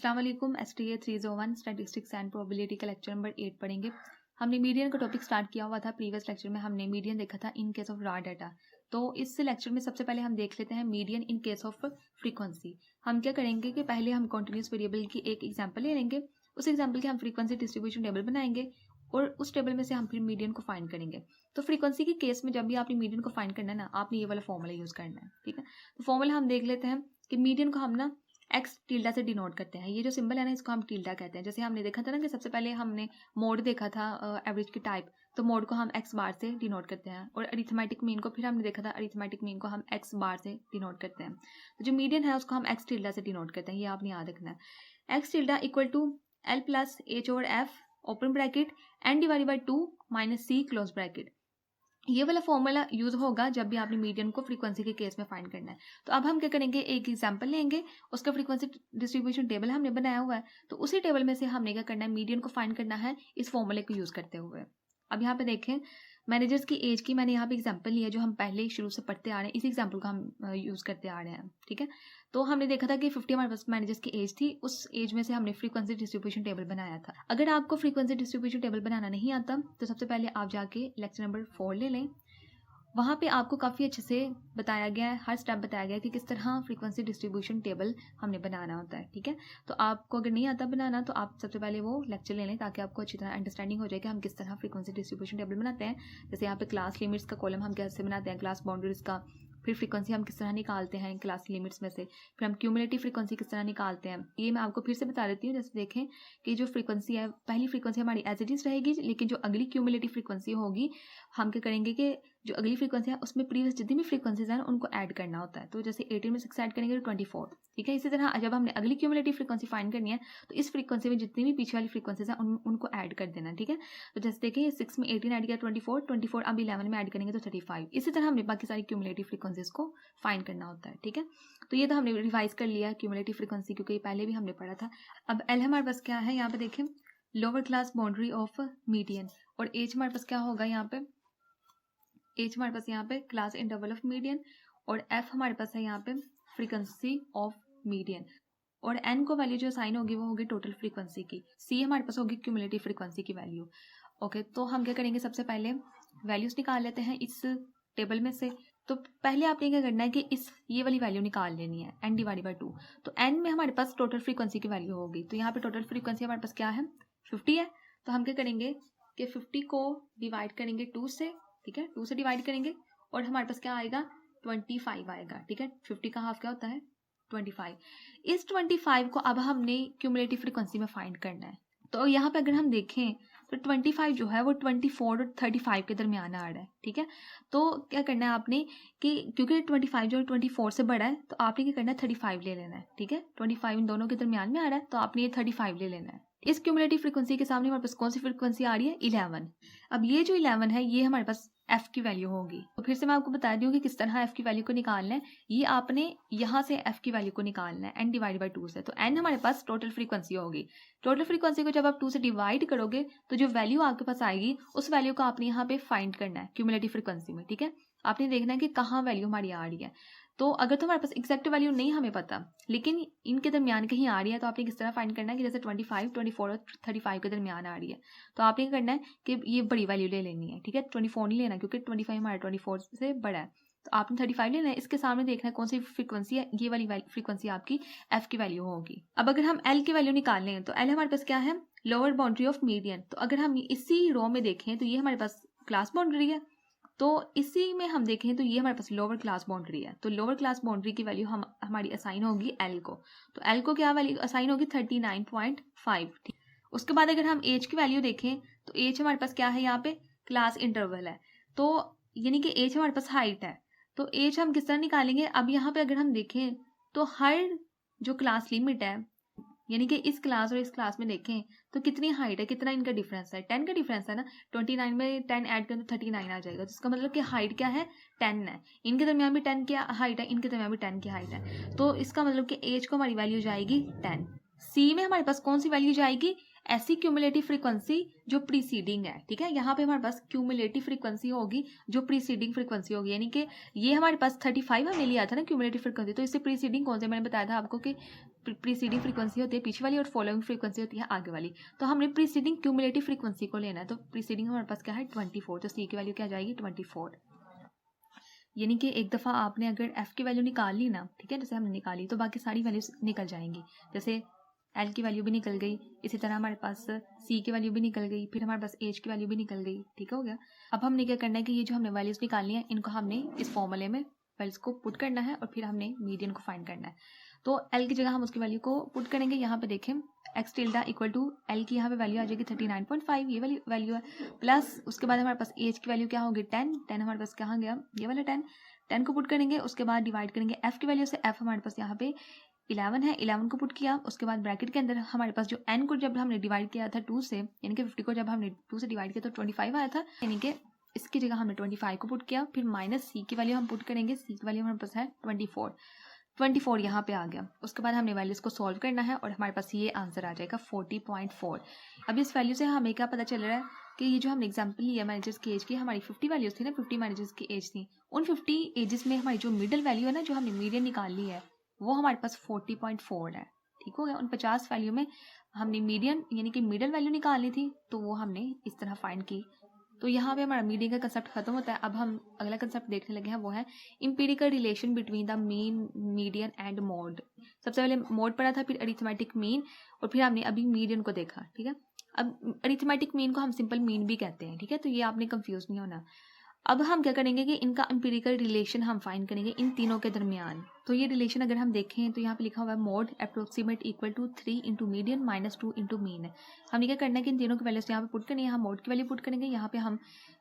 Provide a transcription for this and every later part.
अस्सलाम वालेकुम। STA 301 statistics and probability का लेक्चर नंबर 8 पढ़ेंगे। हमने मीडियन का टॉपिक स्टार्ट किया हुआ था। प्रीवियस लेक्चर में हमने मीडियन देखा था in case of raw data. तो इस लेक्चर में सबसे पहले हम देख लेते हैं median in case of frequency. हम क्या करेंगे कि पहले हम कॉन्टिन्यूस वेरिएबल की एक एग्जाम्पल ले लेंगे, उस एग्जाम्पल के हम फ्रीक्वेंसी डिस्ट्रीब्यूशन टेबल बनाएंगे और उस टेबल में से हम फिर मीडियन को फाइंड करेंगे। तो फ्रीक्वेंसी के केस में जब भी आपने मीडियन को फाइंड करना है ना, आपने ये वाला फॉर्मूला यूज़ करना है, ठीक है। तो फॉर्मूला हम देख लेते हैं कि मीडियन को हम ना एक्स टिल्डा से डिनोट करते हैं। ये जो सिंबल है ना, इसको हम टिल्डा कहते हैं। जैसे हमने देखा था ना कि सबसे पहले हमने मोड देखा था एवरेज की टाइप, तो मोड को हम एक्स बार से डिनोट करते हैं और अरिथमेटिक मीन को फिर हमने देखा था अरिथमेटिक मीन को हम एक्स बार से डिनोट करते हैं। तो जो मीडियन है उसको हम एक्स टिल्डा से डिनोट करते हैं, ये आपने याद रखना है। X tilde equal to L plus H over F open bracket N divide by 2 minus C close bracket. ये वाला फॉर्मूला यूज होगा जब भी आपने मीडियन को फ्रीक्वेंसी के केस में फाइंड करना है। तो अब हम क्या करेंगे, एक एग्जांपल लेंगे, उसका फ्रीक्वेंसी डिस्ट्रीब्यूशन टेबल हमने बनाया हुआ है, तो उसी टेबल में से हमने क्या करना है, मीडियन को फाइंड करना है इस फॉर्मूले को यूज करते हुए। अब यहाँ पे देखें, मैनेजर्स की एज की मैंने यहाँ पे एग्जांपल लिया जो हम पहले शुरू से पढ़ते आ रहे हैं, इस एग्जांपल को हम यूज करते आ रहे हैं, ठीक है। तो हमने देखा था कि 50 हमारे पास मैनेजर्स की एज थी, उस एज में से हमने फ्रीक्वेंसी डिस्ट्रीब्यूशन टेबल बनाया था। अगर आपको फ्रीक्वेंसी डिस्ट्रीब्यूशन टेबल बनाना नहीं आता तो सबसे पहले आप जाके लेक्चर नंबर 4 ले लें, वहाँ पे आपको काफ़ी अच्छे से बताया गया है, हर स्टेप बताया गया है कि किस तरह फ्रीक्वेंसी डिस्ट्रीब्यूशन टेबल हमने बनाना होता है, ठीक है। तो आपको अगर नहीं आता बनाना तो आप सबसे पहले वो लेक्चर ले लें ताकि आपको अच्छी तरह अंडरस्टैंडिंग हो जाए कि हम किस तरह फ्रीक्वेंसी डिस्ट्रीब्यूशन टेबल बनाते हैं। जैसे यहाँ पे क्लास लिमिट्स का कॉलम हम कैसे बनाते हैं, क्लास बाउंड्रीज का, फिर फ्रीक्वेंसी हम किस तरह निकालते हैं क्लास लिमिट्स में से, फिर हम क्यूमुलेटिव फ्रीक्वेंसी किस तरह निकालते हैं, ये मैं आपको फिर से बता देती हूँ। जैसे देखें कि जो फ्रीक्वेंसी है, पहली फ्रीक्वेंसी हमारी एज इट इज रहेगी, लेकिन जो अगली क्यूमुलेटिव फ्रीक्वेंसी होगी, हम क्या करेंगे कि जो अगली फ्रीक्वेंसी है उसमें प्रीवियस जितनी भी फ्रीक्वेंसीज हैं उनको ऐड करना होता है। तो जैसे 18 में 6 ऐड करेंगे तो 24, ठीक है। इसी तरह जब हमने अगली क्यूमुलेटिव फ्रीक्वेंसी फाइंड करनी है तो इस फ्रीक्वेंसी में जितनी भी पीछे वाली फ्रीक्वेंसीज हैं उनको ऐड कर देना, ठीक है। तो जैसे देखिए 6 में 18 ऐड किया 24 अब 11 में ऐड करेंगे तो 35। इसी तरह हमने बाकी सारी क्यूमुलेटिव फ्रीक्वेंसीज को फाइंड करना होता है, ठीक है। तो ये तो हमने रिवाइज कर लिया क्यूमुलेटिव फ्रीक्वेंसी, क्योंकि पहले भी हमने पढ़ा था। अब एल हमारे पास क्या है, यहाँ पे देखें lower class boundary of median, और एच हमारे पास क्या होगा, यहाँ पे एच हमारे पास यहाँ पे क्लास इंटरवल ऑफ मीडियन, और एफ हमारे पास है यहाँ पे फ्रीक्वेंसी ऑफ मीडियन, और एन को वैल्यू जो साइन होगी वो होगी टोटल फ्रीक्वेंसी की, सी हमारे पास होगी क्यूमुलेटिव फ्रीक्वेंसी की वैल्यू। ओके, तो हम क्या करेंगे, सबसे पहले वैल्यूज निकाल लेते हैं इस टेबल में से। तो पहले आपने क्या करना है कि ये वाली वैल्यू निकाल लेनी है, एन डिवाइड बाई 2। तो एन में हमारे पास टोटल फ्रीक्वेंसी की वैल्यू होगी, तो यहाँ पे टोटल फ्रीक्वेंसी हमारे पास क्या है, 50 है। तो हम क्या करेंगे कि 50 को डिवाइड करेंगे 2 से, ठीक है, 2 से डिवाइड करेंगे और हमारे पास क्या आएगा, 25 आएगा, ठीक है। 50 का हाफ क्या होता है, 25। इस 25 को अब हमने क्यूमुलेटिव फ्रीक्वेंसी में फाइंड करना है। तो यहाँ पे अगर हम देखें तो 25 जो है वो 24 और 35 के दरमियान आ रहा है, ठीक है। तो क्या करना है आपने कि क्योंकि 25 जो 24 से बड़ा है तो आपने क्या करना है, 35 ले लेना है, ठीक है। 25 इन दोनों के दरमियान में आ रहा है तो आपने ये 35 ले लेना है। इस क्यूमुलेटिव फ्रीक्वेंसी के सामने हमारे पास कौन सी फ्रीक्वेंसी आ रही है, 11। अब ये जो 11 है ये हमारे पास एफ की वैल्यू होगी। तो फिर से मैं आपको बता दूं कि किस तरह एफ की वैल्यू को निकालना है। ये आपने यहाँ से एफ की वैल्यू को निकालना है एन डिवाइड बाई 2 से। तो एन हमारे पास टोटल फ्रीक्वेंसी होगी। टोटल फ्रीक्वेंसी को जब आप 2 से डिवाइड करोगे तो जो वैल्यू आपके पास आएगी उस वैल्यू को आपने यहाँ पे फाइंड करना है क्यूमुलेटिव फ्रीक्वेंसी में, ठीक है। आपने देखना है कि कहाँ वैल्यू हमारी आ रही है। तो अगर तो हमारे पास एग्जैक्ट वैल्यू नहीं हमें पता लेकिन इनके दरमियान कहीं आ रही है तो आपने किस तरह फाइंड करना है कि जैसे 25, 24 और 35 के दरमियान आ रही है तो आपने क्या करना है कि ये बड़ी वैल्यू ले लेनी है, ठीक है। 24 नहीं लेना क्योंकि 25 हमारा 24 से बड़ा है, तो आपने 35 लेना है। इसके सामने देखना है कौन सी फ्रीक्वेंसी है, ये वाली फ्रीक्वेंसी आपकी एफ की वैल्यू होगी। अब अगर हम एल की वैल्यू निकाल लें तो एल हमारे पास क्या है, लोअर बाउंड्री ऑफ मीडियन। तो अगर हम इसी रो में देखें तो ये हमारे पास क्लास बाउंड्री है, तो इसी में हम देखें तो ये हमारे पास लोअर क्लास बाउंड्री है। तो लोअर क्लास बाउंड्री की वैल्यू हमारी असाइन होगी एल को। तो एल को क्या वैल्यू असाइन होगी, 39.5, ठीक। उसके बाद अगर हम एज की वैल्यू देखें तो एज हमारे पास क्या है, यहाँ पे क्लास इंटरवल है, तो यानी कि एज हमारे पास हाइट है। तो एज हम किस तरह निकालेंगे, अब यहाँ पे अगर हम देखें तो हर जो क्लास लिमिट है यानी कि इस क्लास और इस क्लास में देखें तो कितनी हाइट है, कितना इनका डिफरेंस है, 10 का डिफरेंस है ना। 29 में 10 ऐड करें तो 39 आ जाएगा। तो इसका मतलब कि हाइट क्या है, 10 है। इनके दरमियान भी 10 की हाइट है, इनके दरमियान भी 10 की हाइट है। तो इसका मतलब कि एज को हमारी वैल्यू जाएगी 10। सी में हमारे पास कौन सी वैल्यू जाएगी, ऐसी क्यूमुलेटिव फ्रीक्वेंसी जो प्रीसीडिंग है, ठीक है। यहाँ पे हमारे पास क्यूमुलेटिव फ्रीक्वेंसी होगी जो प्रीसीडिंग फ्रीक्वेंसी होगी, यानी कि ये हमारे पास 35 हमने लिया था ना क्यूमुलेटिव फ्रीक्वेंसी, तो इससे प्रीसीडिंग कौन से, मैंने बताया था आपको कि प्रीसीडिंग फ्रीक्वेंसी होती है पीछे वाली और फॉलोइंग फ्रीक्वेंसी होती है आगे वाली। तो हमने प्रीसीडिंग क्यूमुलेटिव फ्रीक्वेंसी को लेना है। तो प्रीसीडिंग हमारे पास क्या है 24, तो सी की वैल्यू क्या आ जाएगी 24। यानी कि एक दफ़ा आपने अगर एफ की वैल्यू निकाल ली ना, ठीक है, जैसे हमने निकाली तो बाकी सारी वैल्यूज निकल जाएंगी। जैसे एल की वैल्यू भी निकल गई, इसी तरह हमारे पास सी की वैल्यू भी निकल गई, फिर हमारे पास एच की वैल्यू भी निकल गई। ठीक हो गया। अब हमने क्या करना है कि ये जो हमने वैल्यूज निकालनी है इनको हमने इस फॉर्मूले में वैल्यूज को पुट करना है और फिर हमने मीडियन को फाइंड करना है। तो एल की जगह हम उसकी वैल्यू को पुट करेंगे। यहाँ पे देखें X tilde equal to L की यहाँ पे वैल्यू आ जाएगी 39.5, ये वाली वैल्यू है, प्लस उसके बाद हमारे पास एच की वैल्यू क्या होगी 10 हमारे पास कहाँ गया, ये वाला 10 को पुट करेंगे। उसके बाद डिवाइड करेंगे एफ की वैल्यू से, एफ हमारे पास यहाँ पे 11 है, 11 को पुट किया। उसके बाद ब्रैकेट के अंदर हमारे पास जो एन को जब हमने डिवाइड किया था 2 से, यानी कि 50 को जब हमने 2 से डिवाइड किया तो 25 आया था, यानी कि इसकी जगह हमने 25 को पुट किया। फिर माइनस सी की वैल्यू हम पुट करेंगे, सी की वैल्यू हमारे पास है 24 यहाँ पे आ गया। उसके बाद हमने वैल्यूज को सॉल्व करना है और हमारे पास ये आंसर आ जाएगा 40.4। अब इस वैल्यू से हमें क्या पता चल रहा है कि ये जो हमने एग्जांपल लिया मैनेजर्स की एज की, हमारी 50 वैल्यूज थी ना, 50 मैनेजर्स की एज थी। उन 50 एजेस में हमारी जो मिडिल वैल्यू है ना, जो हमने मीडियन निकाल ली है, वो हमारे पास 40.4 है। ठीक हो गया। उन 50 वैल्यू में हमने मीडियन यानी कि मिडिल वैल्यू निकालनी थी, तो वो हमने इस तरह फाइंड की। तो यहाँ पे हमारा मीडियन का कंसेप्ट खत्म होता है। अब हम अगला कंसेप्ट देखने लगे हैं, वो है empirical relation between the mean, median and mode. सबसे पहले मोड पढ़ा था, फिर अरिथमेटिक मीन, और फिर हमने अभी मीडियन को देखा। ठीक है। अब अरिथमेटिक मीन को हम सिंपल मीन भी कहते हैं। ठीक है, तो ये आपने कंफ्यूज नहीं होना। अब हम क्या करेंगे कि इनका एम्पिरिकल रिलेशन हम फाइंड करेंगे इन तीनों के दरमियान। तो ये रिलेशन अगर हम देखें तो यहाँ पे लिखा हुआ है mode approximate equal to 3 into median minus 2 into mean है। हमने क्या करना है कि इन तीनों की वैल्यूज यहाँ पे पुट करनी है। यहाँ मोड की वैल्यू पुट करेंगे, यहाँ पे हम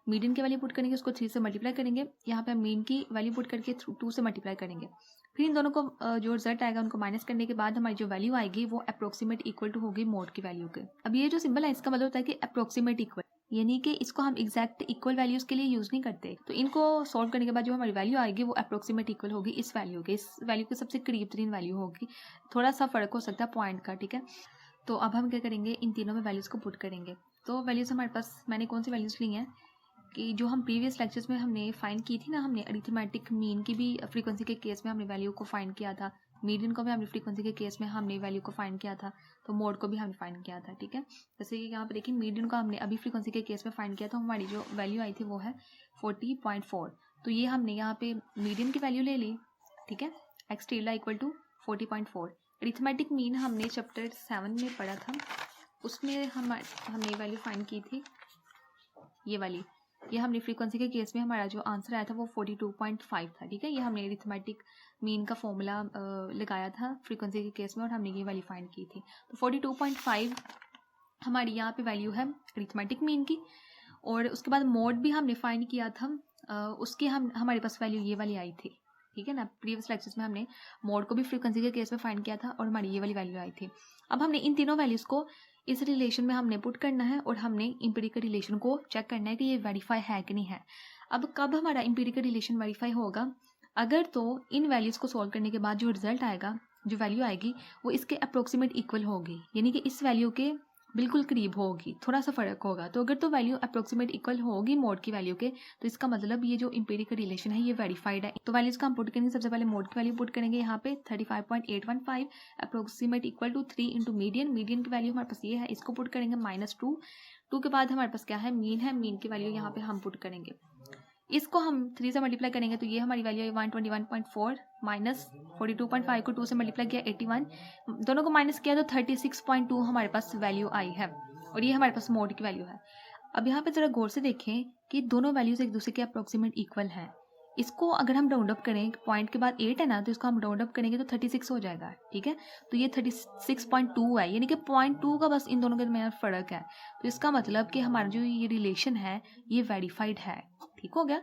मीडियन की वैल्यू पुट करेंगे, उसको 3 से मल्टीप्लाई करेंगे, यहाँ पे हम मीन की वैल्यू पुट करके 2 से मल्टीप्लाई करेंगे। फिर इन दोनों को जो रिजल्ट आएगा उनको माइनस करने के बाद हमारी जो वैल्यू आएगी वो अप्रोक्सीमेट इक्वल टू होगी मोड की वैल्यू के। अब ये जो सिंबल है इसका मतलब होता है कि अप्रोक्सीमेट इक्वल, यानी कि इसको हम एग्जैक्ट इक्वल वैल्यूज के लिए यूज नहीं करते। तो इनको सॉल्व करने के बाद जो हमारी वैल्यू आएगी वो अप्रोक्सीमेट इक्वल होगी इस वैल्यू के, इस वैल्यू के सबसे करीब तरीन वैल्यू होगी। थोड़ा सा फर्क हो सकता है पॉइंट का। ठीक है, तो अब हम क्या करेंगे, इन तीनों में वैल्यूज को पुट करेंगे। तो वैल्यूज हमारे पास, मैंने कौन सी वैल्यूज ली हैं कि जो हम प्रीवियस लेक्चर्स में हमने फाइंड की थी ना, हमने अरिथमेटिक मीन की भी फ्रीक्वेंसी के केस में हमने वैल्यू को फाइंड किया था, मीडियन को भी हमने फ्रीक्वेंसी के केस में हमने वैल्यू को फाइंड किया था, तो मोड को भी हमने फाइंड किया था। ठीक है, जैसे कि यहाँ पे देखिए मीडियन को हमने अभी फ्रीक्वेंसी के केस में फाइंड किया था, हमारी जो वैल्यू आई थी वो है 40.4। तो ये हमने यहाँ पे मीडियन की वैल्यू ले ली। ठीक है, X tilde equal to 40.4। Arithmetic mean हमने चैप्टर 7 में पढ़ा था, उसमें हमने वैल्यू फाइंड की थी ये वाली। ये हमने फ्रीक्वेंसी के केस में हमारा जो आंसर आया था वो 42.5 था। ठीक है, ये हमने अरिथमेटिक मीन का फॉर्मूला लगाया था फ्रीक्वेंसी के केस में और हमने ये वैल्यू फाइंड की थी। तो 42.5 हमारी यहाँ पे वैल्यू है अरिथमेटिक मीन की। और उसके बाद मोड भी हमने फाइंड किया था, उसकी हमारे पास वैल्यू ये वाली आई थी। ठीक है ना, प्रीवियस लेक्चर्स में हमने मोड को भी फ्रीक्वेंसी के केस में फाइंड किया था और हमारी ये वाली वैल्यू आई थी। अब हमने इन तीनों वैल्यूज़ को इस रिलेशन में हमने पुट करना है और हमने इंपीरिकल रिलेशन को चेक करना है कि ये वेरीफाई है कि नहीं है। अब कब हमारा इंपीरिकल रिलेशन वेरीफाई होगा, अगर तो इन वैल्यूज़ को सॉल्व करने के बाद जो रिजल्ट आएगा, जो वैल्यू आएगी वो इसके अप्रोक्सीमेट इक्वल होगी, यानी कि इस वैल्यू के बिल्कुल करीब होगी, थोड़ा सा फर्क होगा। तो अगर तो वैल्यू अप्रोक्सीमेट इक्वल होगी मोड की वैल्यू के, तो इसका मतलब ये जो इंपीरिकल रिलेशन है ये वेरीफाइड है। तो वैल्यूज का हम पुट करेंगे, सबसे पहले मोड की वैल्यू पुट करेंगे यहाँ पे 35.815 approximate equal to 3 into median. Median की वैल्यू हमारे पास ये है, इसको पुट करेंगे -2 के बाद हमारे पास क्या है, मीन है, मीन की वैल्यू यहाँ पे हम पुट करेंगे। इसको हम 3 से मल्टीप्लाई करेंगे तो ये हमारी वैल्यू है 121.4 माइनस 42.5 को 2 से मल्टीप्लाई किया 81, दोनों को माइनस किया तो 36.2 हमारे पास वैल्यू आई है और ये हमारे पास मोड की वैल्यू है। अब यहाँ पे ज़रा गौर से देखें कि दोनों वैल्यूज़ एक दूसरे के अप्रोक्सीमेट इक्वल हैं। इसको अगर हम राउंड अप करें, पॉइंट के बाद 8 है ना, तो इसको हम राउंड अप करेंगे तो 36 हो जाएगा। ठीक है, तो ये 36.2 है, यानी कि 0.2 का बस इन दोनों के दरमियान फ़र्क है। तो इसका मतलब कि हमारा जो ये रिलेशन है ये वेरीफाइड है। ठीक हो गया,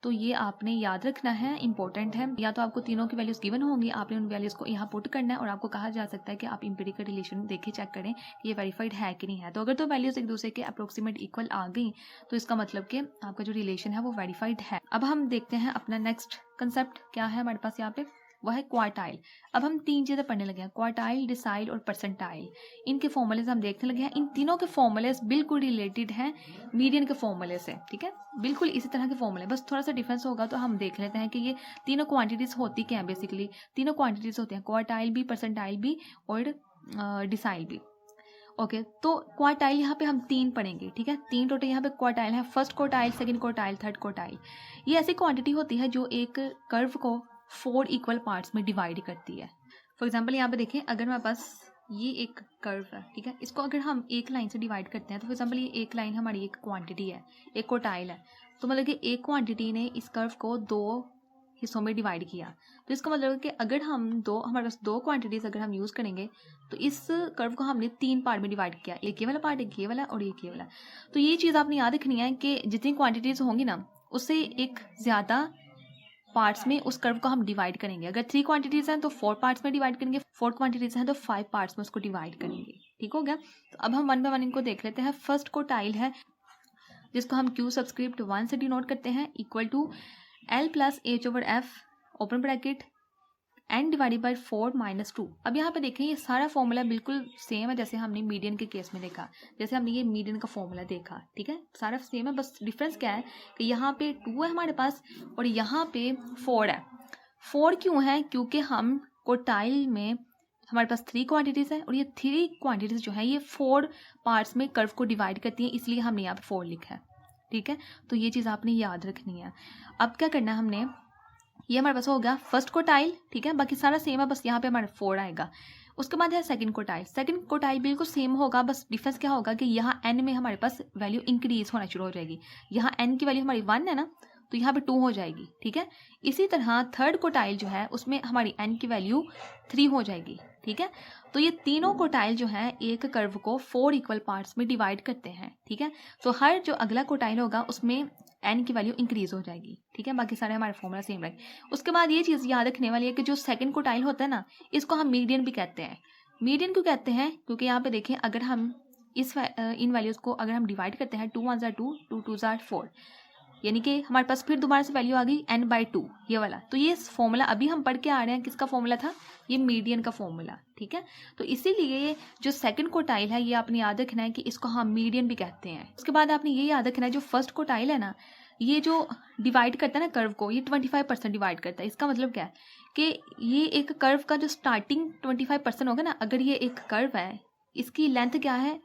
तो ये आपने याद रखना है, इंपॉर्टेंट है। या तो आपको तीनों की वैल्यूज़ गिवन होंगी, आपने उन वैल्यूज़ को यहाँ पुट करना है और आपको कहा जा सकता है कि आप इंपीरिकल रिलेशन देखें, चेक करें कि ये वेरीफाइड है कि नहीं है। तो अगर तो वैल्यूज़ एक दूसरे के अप्रोक्सीमेट इक्वल आ गई तो इसका मतलब कि आपका जो रिलेशन है वो वेरीफाइड है। अब हम देखते हैं अपना नेक्स्ट कंसेप्ट क्या है हमारे पास यहाँ पे। वो है क्वार्टाइल। अब हम 3 चीज़ें पढ़ने लगे हैं, क्वार्टाइल, डिसाइल और परसेंटाइल। इनके फॉर्मूलेज हम देखने लगे हैं। इन तीनों के फॉर्मूलेज बिल्कुल रिलेटेड हैं मीडियन के फॉर्मूले से, ठीक है, बिल्कुल इसी तरह के फॉर्मूले, बस थोड़ा सा डिफरेंस होगा। तो हम देख लेते हैं कि ये तीनों क्वांटिटीज़ होती क्या है। बेसिकली तीनों क्वांटिटीज़ होती हैं, क्वार्टाइल भी, परसेंटाइल भी और डिसाइल भी। ओके, तो क्वार्टाइल यहाँ पे हम 3 पढ़ेंगे, ठीक है, 3 टोटल यहाँ पे क्वार्टाइल है, first quartile, second quartile, third quartile. ये ऐसी क्वांटिटी होती है जो एक कर्व को 4 इक्वल पार्ट्स में डिवाइड करती है। फॉर एग्जांपल यहाँ पे देखें, अगर हमारे पास ये एक कर्व है, ठीक है, इसको अगर हम एक लाइन से डिवाइड करते हैं, तो फॉर एग्जांपल ये एक लाइन हमारी एक क्वांटिटी है, एक क्वार्टाइल है, तो मतलब कि एक क्वांटिटी ने इस कर्व को 2 हिस्सों में डिवाइड किया। तो इसका मतलब है कि अगर हम हमारे पास 2 क्वांटिटीज़ अगर हम यूज़ करेंगे, तो इस कर्व को हमने 3 पार्ट में डिवाइड किया, एक ये वाला पार्ट, एक ये वाला और एक ये वाला। तो ये चीज़ आपने याद रखनी है कि जितनी क्वांटिटीज़ होंगी ना, उससे एक ज़्यादा पार्ट्स में उस कर्व को हम डिवाइड करेंगे। अगर 3 क्वांटिटीज़ हैं तो 4 पार्ट्स में डिवाइड करेंगे, 4 क्वांटिटीज़ हैं तो 5 पार्ट्स में उसको डिवाइड करेंगे। ठीक हो गया। तो अब हम 1 बाय 1 इनको देख लेते हैं। फर्स्ट क्वार्टाइल है जिसको हम Q सबस्क्रिप्ट 1 से डिनोट करते हैं, equal to L plus H over F open bracket n divided by 4 minus 2। अब यहाँ पे देखें, ये सारा फॉर्मूला बिल्कुल सेम है जैसे हमने मीडियन के केस में देखा, जैसे हमने ये मीडियन का फॉर्मूला देखा, ठीक है, सारा सेम है, बस डिफरेंस क्या है कि यहाँ पे 2 है हमारे पास और यहाँ पे 4 है। 4 क्यों है? क्योंकि हम क्वार्टाइल में हमारे पास 3 क्वांटिटीज़ है और ये 3 क्वांटिटीज़ जो है ये 4 पार्ट्स में कर्व को डिवाइड करती हैं, इसलिए हमने यहाँ पे 4 लिखा है। ठीक है, तो ये चीज़ आपने याद रखनी है। अब क्या करना है हमने, ये हमारे पास हो गया फर्स्ट क्वार्टाइल, ठीक है, बाकी सारा सेम है, बस यहाँ पे हमारा 4 आएगा। उसके बाद है सेकंड क्वार्टाइल। सेकंड क्वार्टाइल बिल्कुल सेम होगा, बस डिफरेंस क्या होगा कि यहाँ n में हमारे पास वैल्यू इंक्रीज होना शुरू हो जाएगी। यहाँ n की वैल्यू हमारी 1 है ना, तो यहाँ पे 2 हो जाएगी। ठीक है, इसी तरह थर्ड क्वार्टाइल जो है उसमें हमारी n की वैल्यू 3 हो जाएगी। ठीक है, तो ये तीनों क्वार्टाइल जो है एक कर्व को 4 इक्वल पार्ट्स में डिवाइड करते हैं। ठीक है, तो हर जो अगला क्वार्टाइल होगा उसमें n की वैल्यू इंक्रीज हो जाएगी। ठीक है, बाकी सारे हमारे फॉर्मूला सेम रहेंगे। उसके बाद ये चीज़ याद रखने वाली है कि जो सेकंड क्वार्टाइल होता है ना, इसको हम मीडियन भी कहते हैं। मीडियन क्यों कहते हैं? क्योंकि यहाँ पे देखें, अगर हम इन वैल्यूज़ को अगर हम डिवाइड करते हैं, 2 1 ज़ा 2, 2 2 ज़ा 4, यानी कि हमारे पास फिर दोबारा से वैल्यू आ गई n/2, ये वाला। तो ये फॉर्मूला अभी हम पढ़ के आ रहे हैं, किसका फॉर्मूला था? ये मीडियन का फॉर्मूला। ठीक है, तो इसीलिए जो सेकंड क्वार्टाइल है ये आपने याद रखना है कि इसको हम मीडियन भी कहते हैं। उसके बाद आपने ये याद रखना है, जो फर्स्ट क्वार्टाइल है ना, ये जो डिवाइड करता है ना कर्व को, ये 25% डिवाइड करता है। इसका मतलब क्या है कि ये एक कर्व का जो स्टार्टिंग 25% होगा ना, अगर ये एक कर्व है, इसकी लेंथ क्या है,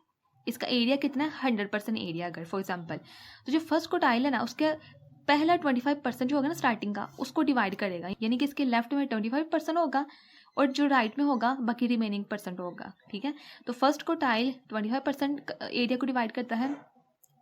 इसका एरिया कितना है, 100% एरिया। अगर फॉर एग्जांपल, तो जो फर्स्ट क्वार्टाइल है ना, उसके पहला 25% जो होगा ना स्टार्टिंग का, उसको डिवाइड करेगा, यानी कि इसके लेफ्ट में 25% होगा और जो राइट में होगा बाकी रिमेनिंग परसेंट होगा। ठीक है, तो फर्स्ट क्वार्टाइल 25% एरिया को डिवाइड करता है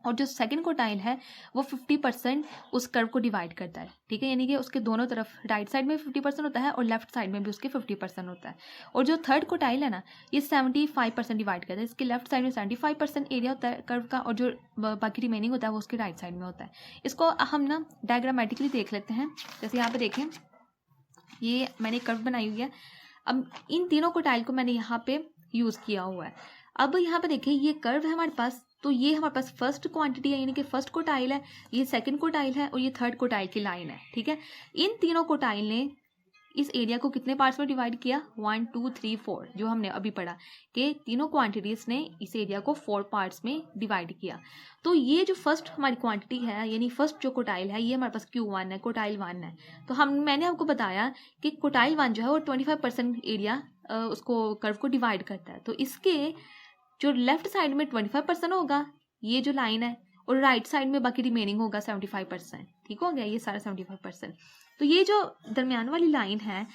और जो सेकंड क्वार्टाइल है वो 50% उस कर्व को डिवाइड करता है। ठीक है, यानी कि उसके दोनों तरफ राइट साइड में 50% होता है और लेफ्ट साइड में भी उसके 50% होता है। और जो थर्ड क्वार्टाइल है ना, ये 75% डिवाइड करता है। इसके लेफ्ट साइड में 75% एरिया होता है कर्व का और जो बाकी रिमेनिंग होता है वो उसके राइट साइड में होता है। इसको हम ना डायग्रामेटिकली देख लेते हैं। जैसे यहाँ पे देखें, ये मैंने एक कर्व बनाई हुई है। अब इन तीनों क्वार्टाइल को मैंने यहाँ पे यूज़ किया हुआ है। अब यहाँ पे देखिए, ये कर्व है हमारे पास, तो ये हमारे पास फर्स्ट क्वांटिटी है, यानी कि फर्स्ट क्वार्टाइल है, ये सेकंड क्वार्टाइल है और ये थर्ड क्वार्टाइल की लाइन है। ठीक है, इन तीनों क्वार्टाइल ने इस एरिया को कितने पार्ट्स में डिवाइड किया? 1 2 3 4, जो हमने अभी पढ़ा कि तीनों क्वांटिटीज़ ने इस एरिया को 4 पार्ट्स में डिवाइड किया। तो ये जो फर्स्ट हमारी क्वांटिटी है, यानी फर्स्ट जो क्वार्टाइल है, ये हमारे पास Q1 है, क्वार्टाइल 1 है। तो मैंने आपको बताया कि क्वार्टाइल 1 जो है वो 25% एरिया उसको कर्व को डिवाइड करता है। तो इसके जो लेफ्ट साइड में 25% होगा, ये जो लाइन है, और राइट साइड में बाकी रिमेनिंग होगा 75%। ठीक हो गया, ये सारा 75%। तो ये जो दरमियान वाली लाइन है,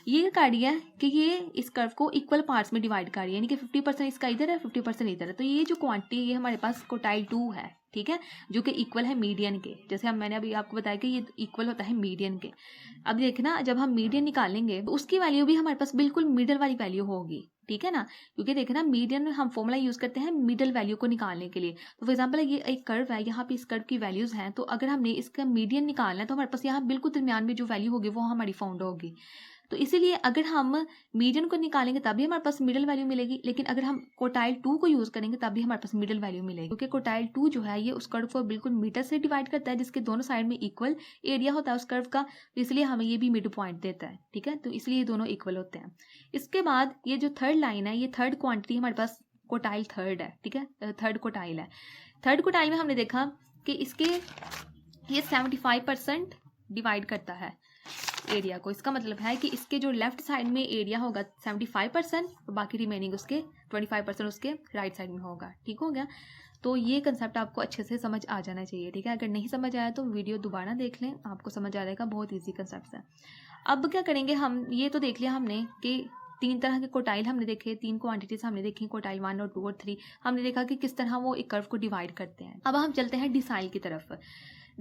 ये कर रही है कि ये इस कर्व को इक्वल पार्ट्स में डिवाइड कर रही है, यानी कि 50% इसका इधर है, 50% इधर है। तो ये जो क्वांटिटी, ये हमारे पास क्वार्टाइल 2 है। ठीक है, जो कि इक्वल है मीडियन के। जैसे मैंने अभी आपको बताया कि ये इक्वल होता है मीडियन के। अब देखना, जब हम मीडियन निकालेंगे तो उसकी वैल्यू भी हमारे पास बिल्कुल मिडल वाली वैल्यू होगी। ठीक है ना, क्योंकि देखना, मीडियन हम फॉर्मूला यूज़ करते हैं मिडल वैल्यू को निकालने के लिए। तो फॉर एग्जांपल, ये एक कर्व है, यहाँ पे इस कर्व की वैल्यूज़ हैं, तो अगर हमने इसका मीडियन निकालना है तो हमारे पास यहाँ बिल्कुल दरमियान में जो वैल्यू होगी वो हमारी फाउंड होगी। तो इसीलिए अगर हम मीडियन को निकालेंगे तभी हमारे पास मिडिल वैल्यू मिलेगी, लेकिन अगर हम क्वार्टाइल 2 को यूज़ करेंगे तभी हमारे पास मिडिल वैल्यू मिलेगी, क्योंकि क्वार्टाइल 2 जो है ये उस कर्व को बिल्कुल मीटर से डिवाइड करता है जिसके दोनों साइड में इक्वल एरिया होता है उस कर्व का, तो इसलिए हमें ये भी मिड पॉइंट देता है। ठीक है, तो इसलिए ये दोनों इक्वल होते हैं। इसके बाद ये जो थर्ड लाइन है, ये थर्ड क्वांटिटी हमारे पास क्वार्टाइल थर्ड है। ठीक है, थर्ड क्वार्टाइल है। थर्ड क्वार्टाइल में हमने देखा कि इसके ये 75% डिवाइड करता है एरिया को। इसका मतलब है कि इसके जो लेफ्ट साइड में एरिया होगा 75% और बाकी रिमेनिंग उसके 25% उसके राइट साइड में होगा। ठीक हो गया, तो ये कंसेप्ट आपको अच्छे से समझ आ जाना चाहिए। ठीक है, अगर नहीं समझ आया तो वीडियो दोबारा देख लें, आपको समझ आ जाएगा। बहुत ईजी कंसेप्ट है। अब क्या करेंगे हम, ये तो देख लिया हमने कि 3 तरह के क्वार्टाइल हमने देखे, 3 क्वांटिटीज हमने देखी, क्वार्टाइल 1 और 2 और 3। हमने देखा कि किस तरह वो एक कर्व को डिवाइड करते हैं। अब हम चलते हैं डिसाइल की तरफ।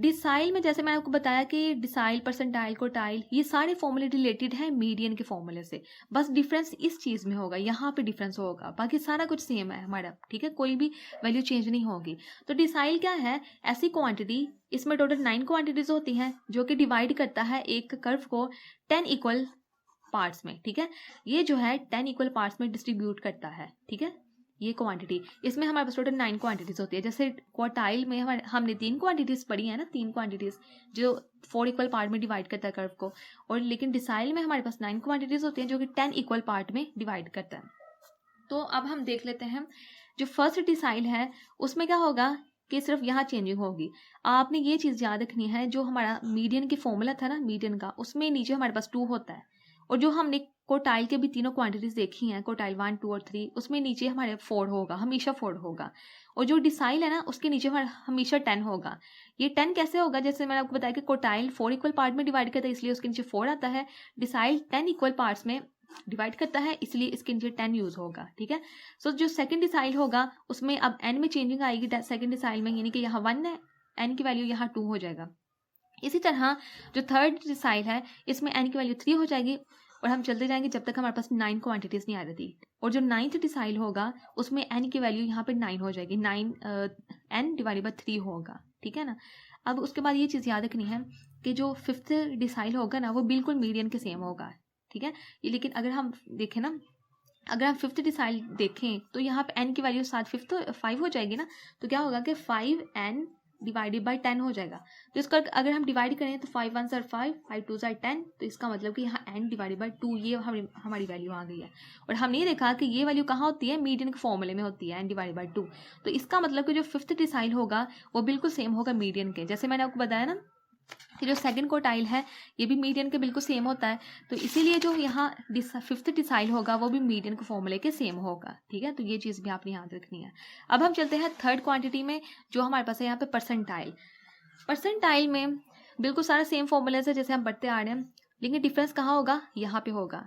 डिसाइल में जैसे मैंने आपको बताया कि डिसाइल, परसेंटाइल, क्वार्टाइल, ये सारे फॉर्मूले रिलेटेड है मीडियन के फॉर्मूले से। बस डिफरेंस इस चीज़ में होगा, यहाँ पे डिफरेंस होगा, बाकी सारा कुछ सेम है हमारा। ठीक है, कोई भी वैल्यू चेंज नहीं होगी। तो डिसाइल क्या है? ऐसी क्वांटिटी, इसमें टोटल 9 क्वांटिटीज होती हैं जो कि डिवाइड करता है एक कर्व को 10 इक्वल पार्ट्स में। ठीक है, ये जो है 10 इक्वल पार्ट्स में डिस्ट्रीब्यूट करता है। ठीक है, ये क्वांटिटी, इसमें हमारे पास टोटल 9 क्वांटिटीज होती है। जैसे क्वार्टाइल में हमने 3 क्वांटिटीज पढ़ी है ना, 3 क्वांटिटीज जो 4 इक्वल पार्ट में डिवाइड करता है कर्व को, और लेकिन डिसाइल में हमारे पास 9 क्वांटिटीज होती हैं जो कि 10 इक्वल पार्ट में डिवाइड करता है। तो अब हम देख लेते हैं जो फर्स्ट डिसाइल है उसमें क्या होगा कि सिर्फ यहाँ चेंजिंग होगी। आपने ये चीज़ याद रखनी है, जो हमारा मीडियन की फॉर्मूला था ना मीडियन का, उसमें नीचे हमारे पास 2 होता है, और जो हमने क्वार्टाइल के भी तीनों क्वांटिटीज देखी हैं, क्वार्टाइल 1, 2 और 3, उसमें नीचे हमारे 4 होगा, हमेशा 4 होगा। और जो डिसाइल है ना उसके नीचे हमारा हमेशा 10 होगा। ये 10 कैसे होगा? जैसे मैंने आपको बताया कि क्वार्टाइल 4 इक्वल पार्ट में डिवाइड करता है, इसलिए उसके नीचे 4 आता है। डिसाइल 10 इक्वल पार्ट्स में डिवाइड करता है, इसलिए इसके नीचे 10 यूज होगा। ठीक है, सो जो सेकंड डिसाइल होगा उसमें अब n में चेंजिंग आएगी सेकंड डिसाइल में, यानी कि यहाँ 1 है, n की वैल्यू यहाँ 2 हो जाएगा। इसी तरह जो थर्ड डिसाइल है इसमें n की वैल्यू 3 हो जाएगी, और हम चलते जाएंगे जब तक हमारे पास 9 क्वांटिटीज नहीं आ रही। और जो 9th डिसाइल होगा उसमें n की वैल्यू यहाँ पे 9 हो जाएगी, 9 n डिवाइडेड बाय 3 होगा। ठीक है ना, अब उसके बाद ये चीज़ याद रखनी है कि जो 5th डिसाइल होगा ना वो बिल्कुल मीडियन के सेम होगा। ठीक है, लेकिन अगर हम देखें ना, अगर हम 5th डिसाइल देखें तो यहाँ पे n की वैल्यू साथ 5 हो जाएगी ना, तो क्या होगा कि 5n डिवाइडेड बाय 10 हो जाएगा। तो इसका अगर हम डिवाइड करें तो 5 1 ज़र 5, 5 2 ज़र 10, तो इसका मतलब कि यहाँ n डिवाइडेड बाय 2 ये हमारी वैल्यू आ गई है। और हमने ये देखा कि ये वैल्यू कहाँ होती है? मीडियन के फॉर्मूले में होती है, n डिवाइडेड बाय 2। तो इसका मतलब कि जो 5th डिसाइल होगा वो बिल्कुल सेम होगा मीडियन के। जैसे मैंने आपको बताया ना कि जो सेकंड क्वार्टाइल है ये भी मीडियन के बिल्कुल सेम होता है, तो इसीलिए जो यहाँ 5th डिसाइल होगा वो भी मीडियन के फॉर्मूले के सेम होगा। ठीक है, तो ये चीज़ भी आपने याद रखनी है। अब हम चलते हैं थर्ड क्वांटिटी में, जो हमारे पास है यहाँ पे परसेंटाइल। परसेंटाइल में बिल्कुल सारा सेम फॉर्मूले से जैसे हम बढ़ते आ रहे हैं, लेकिन डिफरेंस कहाँ होगा? यहाँ पे होगा,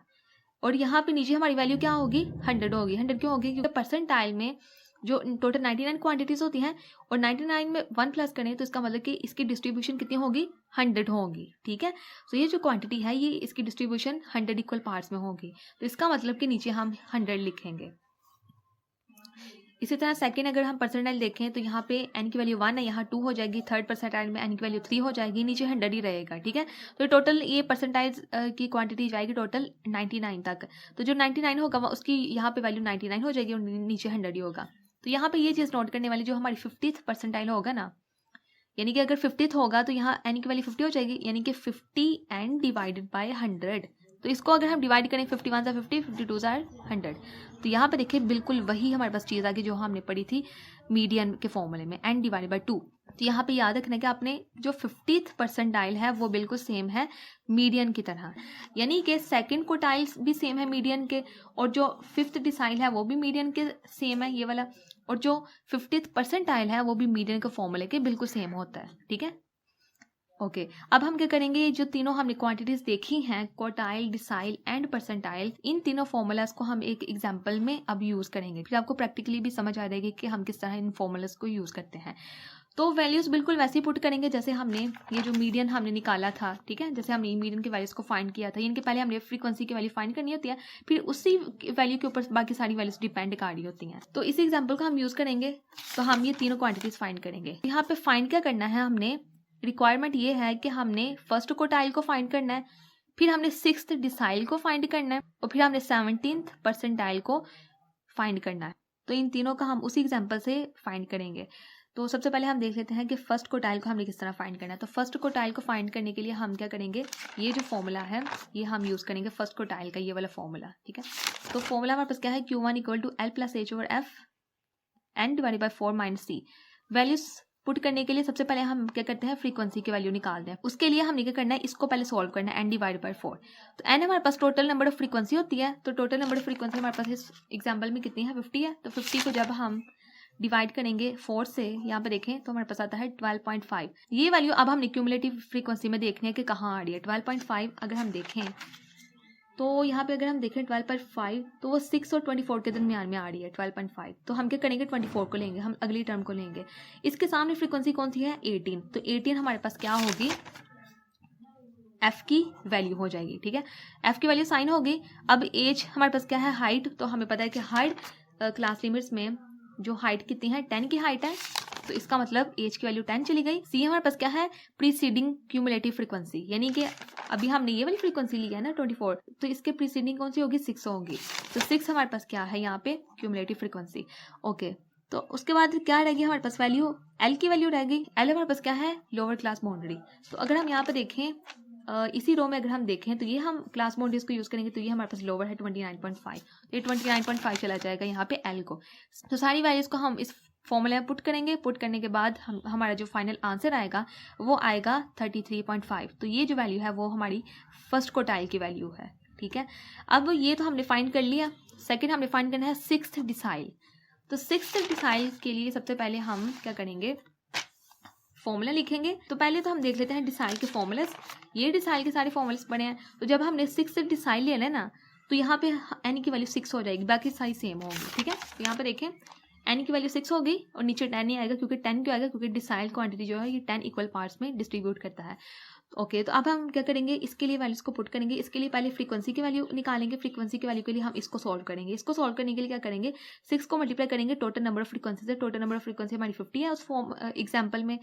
और यहाँ पे नीचे हमारी वैल्यू क्या होगी? 100 होगी। 100 क्यों होगी? क्योंकि परसेंटाइल में जो टोटल 99 क्वांटिटीज होती हैं और 99 में 1 प्लस करें तो इसका मतलब कि इसकी डिस्ट्रीब्यूशन कितनी होगी? 100 होगी। ठीक है, तो ये जो क्वांटिटी है ये इसकी डिस्ट्रीब्यूशन 100 इक्वल पार्ट्स में होगी, तो इसका मतलब कि नीचे हम 100 लिखेंगे। इसी तरह सेकंड अगर हम परसेंटाइल देखें तो यहाँ पे n की वैल्यू 1 है, यहाँ 2 हो जाएगी। थर्ड परसेंटाइल में n की वैल्यू 3 हो जाएगी, नीचे 100 ही रहेगा। ठीक है, तो टोटल ये परसेंटाइल की क्वांटिटी जाएगी टोटल 99 तक। तो जो 99 होगा उसकी यहाँ पे वैल्यू 99 हो जाएगी और नीचे 100 ही होगा। तो यहाँ पे ये चीज़ नोट करने वाली, जो हमारी 50th परसेंटाइल होगा ना, यानी कि अगर 50th होगा तो यहाँ n की वैल्यू 50 हो जाएगी, यानी कि 50n डिवाइडेड बाय 100। तो इसको अगर हम डिवाइड करें 51 ज़ा 50, 52 ज़ा 100, तो यहाँ पे देखिए बिल्कुल वही हमारे पास चीज़ आ गई जो हमने पढ़ी थी मीडियन के फॉर्मूले में, n डिवाइडेड बाय 2। तो यहाँ पे याद रखना कि आपने जो 50th परसेंटाइल है वो बिल्कुल सेम है मीडियन की तरह, यानी कि सेकंड क्वार्टाइल भी सेम है मीडियन के, और जो 5th डिसाइल है वो भी मीडियन के सेम है ये वाला, और जो 50th परसेंटाइल है वो भी मीडियन के फॉर्मूले के बिल्कुल सेम होता है। ठीक है, ओके। अब हम क्या करेंगे, जो तीनों हमने क्वांटिटीज देखी हैं, क्वार्टाइल, डिसाइल एंड परसेंटाइल, इन तीनों फॉर्मूलाज को हम एक एग्जांपल में अब यूज़ करेंगे, फिर आपको प्रैक्टिकली भी समझ आ जाएगी कि हम किस तरह इन फॉर्मूलाज को यूज़ करते हैं। तो वैल्यूज़ बिल्कुल वैसे ही पुट करेंगे जैसे हमने ये जो मीडियन हमने निकाला था। ठीक है, जैसे हमने मीडियन की वैल्यूज़ को फाइंड किया था, इनके पहले हमने फ्रीक्वेंसी की वैल्यू फाइंड करनी होती है, फिर उसी वैल्यू के ऊपर बाकी सारी वैल्यूज डिपेंड कर रही होती हैं। तो इस एग्जाम्पल का हम यूज़ करेंगे, तो हम ये तीनों क्वांटिटीज फाइंड करेंगे। यहाँ पे फाइंड क्या करना है, हमने रिक्वायरमेंट ये है कि हमने फर्स्ट क्वार्टाइल को फाइंड करना है, फिर हमने 6th डिसाइल को फाइंड करना है और फिर हमने 17th परसेंटाइल को फाइंड करना है। तो इन तीनों का हम उसी एग्जांपल से फाइंड करेंगे। तो सबसे पहले हम देख लेते हैं कि फर्स्ट क्वार्टाइल को हमने किस तरह फाइंड करना है। तो फर्स्ट क्वार्टाइल को फाइंड करने के लिए हम क्या करेंगे, ये जो फॉर्मूला है ये हम यूज़ करेंगे फर्स्ट क्वार्टाइल का, ये वाला फॉर्मूला, ठीक है। तो फॉर्मूला हमारे पास क्या है, Q1 = L + H/F n / 4 - C। Values put करने के लिए सबसे पहले हम क्या करते हैं, फ्रीक्वेंसी की वैल्यू निकालते हैं। उसके लिए हमने क्या करना है, इसको पहले सॉल्व करना है, n / 4। तो n हमारे पास टोटल नंबर ऑफ फ्रीक्वेंसी होती है। तो टोटल नंबर ऑफ फ्रीक्वेंसी हमारे पास इस एग्जाम्पल में कितनी है, 50 है। तो 50 को जब हम डिवाइड करेंगे 4 से, यहाँ पे देखें तो हमारे पास आता है 12.5। ये वैल्यू अब हमने क्यूमुलेटिव फ्रीक्वेंसी में देखनी है कि कहाँ आ रही है। 12.5 अगर हम देखें तो यहाँ पे अगर हम देखें 12.5 तो वो 6 और 24 के दरमियान में आ रही है 12.5। तो हम क्या करेंगे, 24 को लेंगे, हम अगली टर्म को लेंगे। इसके सामने फ्रीक्वेंसी कौन सी है, 18। तो 18 हमारे पास क्या होगी, एफ की वैल्यू हो जाएगी, ठीक है। एफ की वैल्यू साइन होगी। अब एज हमारे पास क्या है, हाइट। तो हमें पता है कि हाइट क्लास लिमिट्स में जो हाइट कितनी है, 10 की हाइट है। तो इसका मतलब एज की वैल्यू 10 चली गई। सी हमारे पास क्या है, प्रीसीडिंग क्यूमुलेटिव फ्रीक्वेंसी, यानी कि अभी हमने ये वाली फ्रीक्वेंसी ली है ना 24, तो इसके प्रीसीडिंग कौन सी होगी, 6 होगी। तो 6 हमारे पास क्या है यहाँ पे, क्यूमुलेटिव फ्रीक्वेंसी। ओके, तो उसके बाद क्या रहेगी हमारे पास वैल्यू, एल की वैल्यू रहेगी। एल हमारे पास क्या है, लोअर क्लास बाउंड्री। तो अगर हम यहाँ पे देखें इसी रो में अगर हम देखें तो ये हम क्लास बाउंड्रीज को यूज़ करेंगे, तो ये हमारे पास लोअर है 29.5। ये 29.5 चला जाएगा यहाँ पे एल को। तो सारी वैल्यूज को हम इस फॉर्मूला में पुट करेंगे। पुट करने के बाद हमारा जो फाइनल आंसर आएगा वो आएगा 33.5। तो ये जो वैल्यू है वो हमारी फर्स्ट क्वार्टाइल की वैल्यू है, ठीक है। अब ये तो हमने फाइंड कर लिया। सेकेंड हमने फाइंड करना है 6th डिसाइल। तो 6th डिसाइल के लिए सबसे पहले हम क्या करेंगे, फॉर्मूला लिखेंगे। तो पहले तो हम देख लेते हैं डिसाइल के फॉर्मूलास। ये डिसाइल के सारे फॉर्मूलास पड़े हैं। तो जब हमने 6th डिसाइल ले लेना तो यहाँ पे एन की वैल्यू 6 हो जाएगी, बाकी सारी सेम होगी, ठीक है। तो यहाँ पे देखें एन की वैल्यू 6 होगी और नीचे 10 नहीं आएगा, क्योंकि 10 क्यों आएगा, क्योंकि डिसाइल क्वांटिटी जो है ये 10 इक्वल पार्ट्स में डिस्ट्रीब्यूट करता है। ओके, तो अब हम क्या करेंगे, इसके लिए वैल्यूज को पुट करेंगे। इसके लिए पहले फ्रीक्वेंसी की वैल्यू निकालेंगे। फ्रीक्वेंसी की वैल्यू के लिए हम इसको सॉल्व करेंगे। इसको सॉल्व करने के लिए क्या करेंगे, 6 को मल्टीप्लाई करेंगे टोटल नंबर ऑफ फ्रीक्वेंसी से। टोटल नंबर ऑफ फ्रीक्वेंसी हमारी 50 है उस फॉर्म एग्जाम्पल में।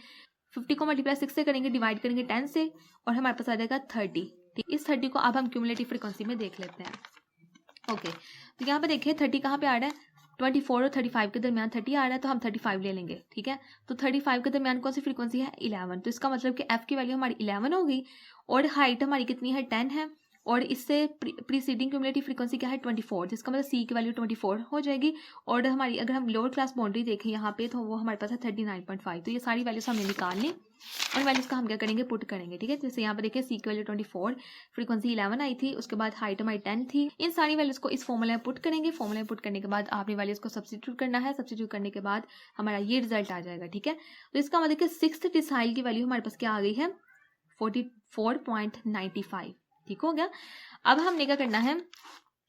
50 को मल्टीप्लाई 6 से करेंगे, डिवाइड करेंगे 10 से, और हमारे पास आ जाएगा 30, ठीक। इस 30 को अब हम क्यूमुलेटिव फ्रीक्वेंसी में देख लेते हैं। ओके, तो यहाँ पे देखिए 30 कहाँ पे आ रहा है, 24 और 35 के दरमियान 30 आ रहा है, तो हम 35 ले लेंगे, ठीक है। तो 35 के दरमियान कौन सी फ्रीक्वेंसी है, 11। तो इसका मतलब कि एफ की वैल्यू हमारी 11 होगी और हाइट हमारी कितनी है, 10 है, और इससे प्रीसीडिंग क्यूमुलेटिव फ्रीक्वेंसी क्या है, 24, जिसका मतलब सी की वैल्यू 24 हो जाएगी। और हमारी अगर हम लोअर क्लास बाउंड्री देखें यहाँ पे, तो वो हमारे पास है 39.5। तो ये सारी वैल्यूज हमने निकाल ली और वैल्यूज का हम क्या करेंगे, पुट करेंगे, ठीक है। जैसे यहाँ पे देखिए सी की वैल्यू 24, फ्रीक्वेंसी 11 आई थी, उसके बाद हाइट हमारी 10 थी। इन सारी वैल्यूज को इस फॉर्मूला में पुट करेंगे। फॉर्मूला में पुट करने के बाद आपने वैल्यूज को सब्स्टिट्यूट करना है। सब्स्टिट्यूट करने के बाद हमारा ये रिजल्ट आ जाएगा, ठीक है। तो इसका मतलब 6th डिसाइल की वैल्यू हमारे पास क्या आ गई है, 44.95, ठीक हो गया। अब हमने क्या करना है,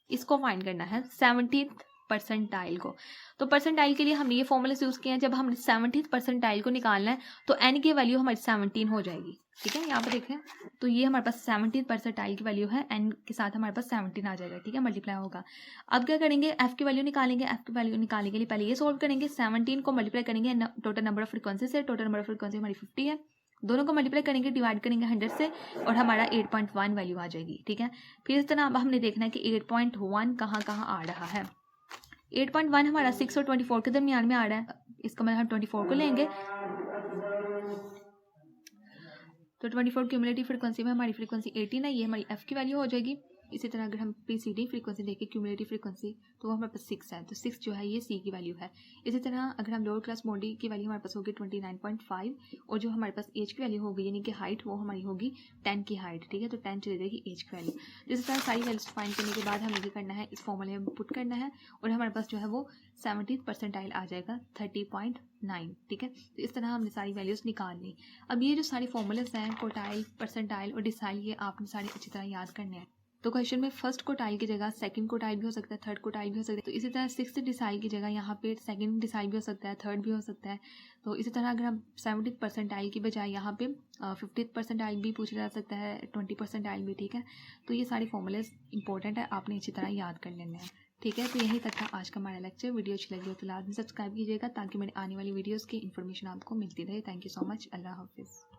इसको फाइंड करना है 70th परसेंटाइल को। तो परसेंटाइल के लिए हमने ये फॉर्मूला यूज किए हैं। जब हमने 70th परसेंटाइल को निकालना है तो एन की वैल्यू हमारी 17 हो जाएगी, ठीक है। यहाँ पे देखें तो ये हमारे पास 70th परसेंटाइल की वैल्यू है, एन के साथ हमारे पास 17 आ जाएगा, ठीक है, मल्टीप्लाई होगा। अब क्या करेंगे, एफ की वैल्यू निकालेंगे। एफ की वैल्यू निकालने के लिए पहले ये सॉल्व करेंगे। 17 को मल्टीप्लाई करेंगे टोटल नंबर ऑफ फ्रीक्वेंसी से। टोटल नंबर ऑफ फ्रीक्वेंसी हमारी 50 है, दोनों को मल्टीप्लाई करेंगे, डिवाइड करेंगे 100 से, और हमारा 8.1 वैल्यू आ जाएगी, ठीक है। फिर इस तरह अब हमने देखना है कि 8.1 कहाँ कहाँ आ रहा है। 8.1 हमारा 6 और 24 के दरमियान में आ रहा है, इसका मतलब हम 24 को लेंगे। तो 24 क्यूमुलेटिव फ्रीक्वेंसी में हमारी फ्रीक्वेंसी 18 है, ये हमारी एफ की वैल्यू हो जाएगी। इसी तरह अगर हम प्रीसीडिंग फ्रीक्वेंसी देखें क्यूमुलेटिव फ्रीक्वेंसी, तो वो हमारे पास 6 है, तो 6 जो है ये सी की वैल्यू है। इसी तरह अगर हम लोअर क्लास बाउंड्री की वैल्यू हमारे पास होगी 29.5, और जो हमारे पास एज की वैल्यू होगी यानी कि हाइट, वो हमारी होगी 10 की हाइट, ठीक है। तो 10 चली जाएगी एज की वैल्यू। इसी तरह सारी वैल्यूज फाइंड करने के बाद हमें ये करना है, इस फॉर्मूले में पुट करना है, और हमारे पास जो है वो 70th परसेंटाइल आ जाएगा 30.9, ठीक है। तो इस तरह हमने सारी वैल्यूज निकाल ली। अब ये जो सारी फॉर्मूलेस हैं, क्वार्टाइल, परसेंटाइल और डिसाइल, ये आपने सारे अच्छी तरह याद करने हैं। तो क्वेश्चन में फर्स्ट क्वार्टाइल की जगह सेकंड क्वार्टाइल भी हो सकता है, थर्ड क्वार्टाइल भी हो सकता है। तो इसी तरह 6th डिसाइल की जगह यहाँ पे सेकंड डिसाइल भी हो सकता है, थर्ड भी हो सकता है। तो इसी तरह अगर हम 70th परसेंटाइल की बजाय यहाँ पे 50th परसेंटाइल भी पूछा जा सकता है, 20 परसेंटाइल भी, ठीक है। तो ये सारी फॉर्मूलेस इंपॉर्टेंट है, आपने अच्छी तरह याद कर लेने हैं, ठीक है। तो यही तक था आज का हमारा लेक्चर। वीडियो अच्छी लगी हो तो लाजमी सब्सक्राइब कीजिएगा, ताकि मेरे आने वाली वीडियोज़ की इन्फॉर्मेशन आपको मिलती रहे। Thank you so much. अल्लाह हाफिज़।